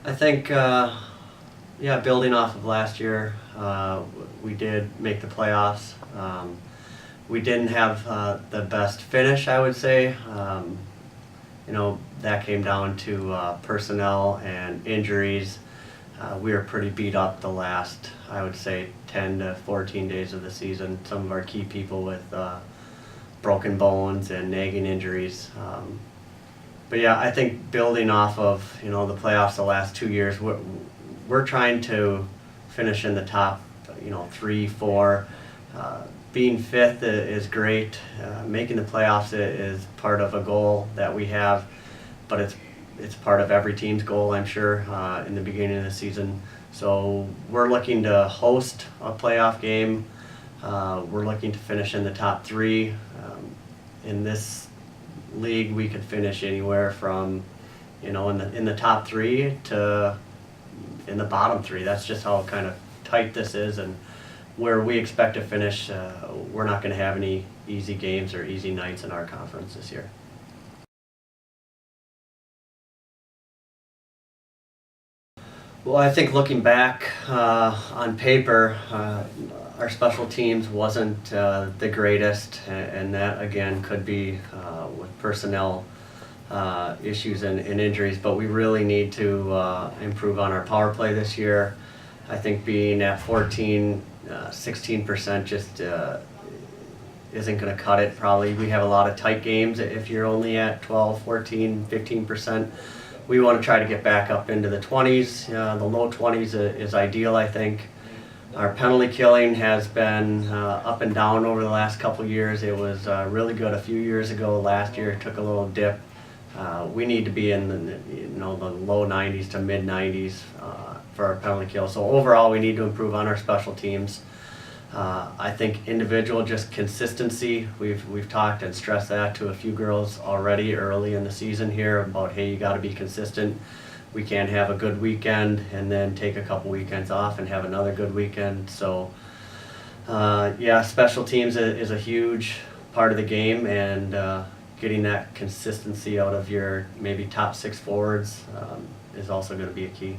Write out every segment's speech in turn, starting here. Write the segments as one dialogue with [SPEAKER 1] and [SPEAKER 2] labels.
[SPEAKER 1] I think, yeah, building off of last year, we did make the playoffs. We didn't have the best finish, I would say. That came down to personnel and injuries. We were pretty beat up the last, I would say, 10 to 14 days of the season. Some of our key people with broken bones and nagging injuries. But yeah, I think building off of the playoffs the last 2 years, we're trying to finish in the top 3, 4. Being fifth is great. Making the playoffs is part of a goal that we have, but it's part of every team's goal, I'm sure, in the beginning of the season. So we're looking to host a playoff game. We're looking to finish in the top 3. In this league, we could finish anywhere from, in the top 3 to in the bottom 3. That's just how kind of tight this is, and where we expect to finish. We're not going to have any easy games or easy nights in our conference this year. Well, I think looking back on paper, our special teams wasn't the greatest, and that again could be with personnel issues and injuries, but we really need to improve on our power play this year. I think being at 16% just isn't going to cut it probably. We have a lot of tight games. If you're only at 12, 14, 15%, we want to try to get back up into the 20s. The low 20s is ideal, I think. Our penalty killing has been up and down over the last couple of years. It was really good a few years ago. Last year it took a little dip. We need to be in the low 90s to mid 90s for our penalty kill. So overall, we need to improve on our special teams. I think individual just consistency. We've talked and stressed that to a few girls already early in the season here about, hey, you got to be consistent. We can't have a good weekend and then take a couple weekends off and have another good weekend. So yeah, special teams is a huge part of the game, and getting that consistency out of your maybe top 6 forwards is also going to be a key.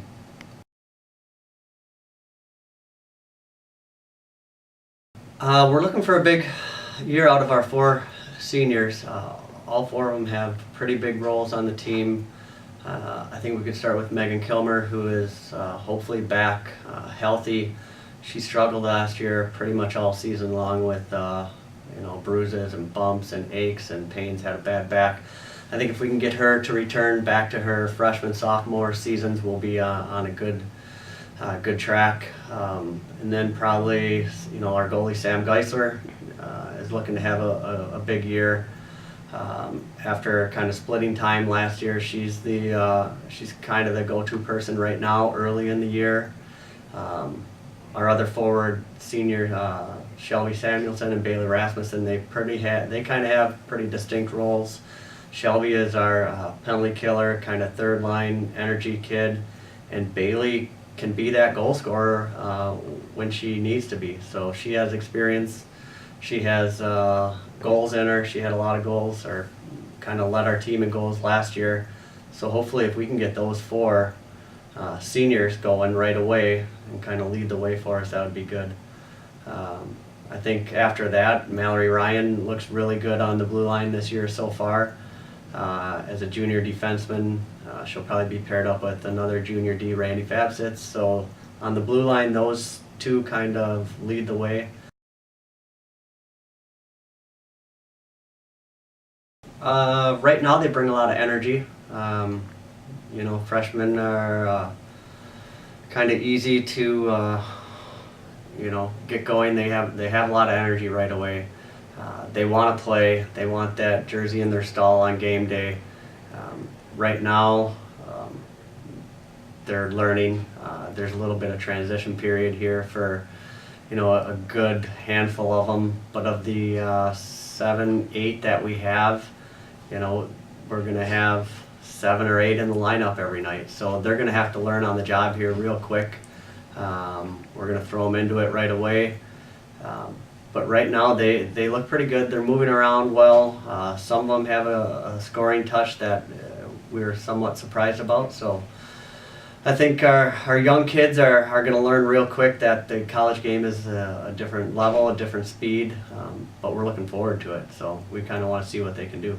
[SPEAKER 1] We're looking for a big year out of our 4 seniors. All 4 of them have pretty big roles on the team. I think we could start with Megan Kilmer, who is hopefully back healthy. She struggled last year pretty much all season long with bruises and bumps and aches and pains, had a bad back. I think if we can get her to return back to her freshman, sophomore seasons, we'll be on a good track. And then probably, our goalie Sam Geisler is looking to have a big year. After kind of splitting time last year, she's kind of the go-to person right now early in the year. Our other forward, senior Shelby Samuelson and Bailey Rasmussen, they kind of have pretty distinct roles. Shelby is our penalty killer, kind of third line energy kid, and Bailey can be that goal scorer when she needs to be. So she has experience. She has goals in her. She had a lot of goals, or kind of led our team in goals last year. So hopefully if we can get those 4 seniors going right away and kind of lead the way for us, that would be good. I think after that, Mallory Ryan looks really good on the blue line this year so far. As a junior defenseman, she'll probably be paired up with another junior D, Randy Fabsitz. So on the blue line, those 2 kind of lead the way. Right now they bring a lot of energy. Freshmen are kind of easy to get going. They have a lot of energy right away. They want to play. They want that jersey in their stall on game day. Right now, they're learning. There's a little bit of transition period here for a good handful of them. But of the 7, 8 that we have, we're going to have 7 or 8 in the lineup every night. So they're going to have to learn on the job here real quick. We're going to throw them into it right away. But right now they look pretty good. They're moving around well. Some of them have a scoring touch that we were somewhat surprised about. So I think our young kids are going to learn real quick that the college game is a different level, a different speed, but we're looking forward to it. So we kind of want to see what they can do.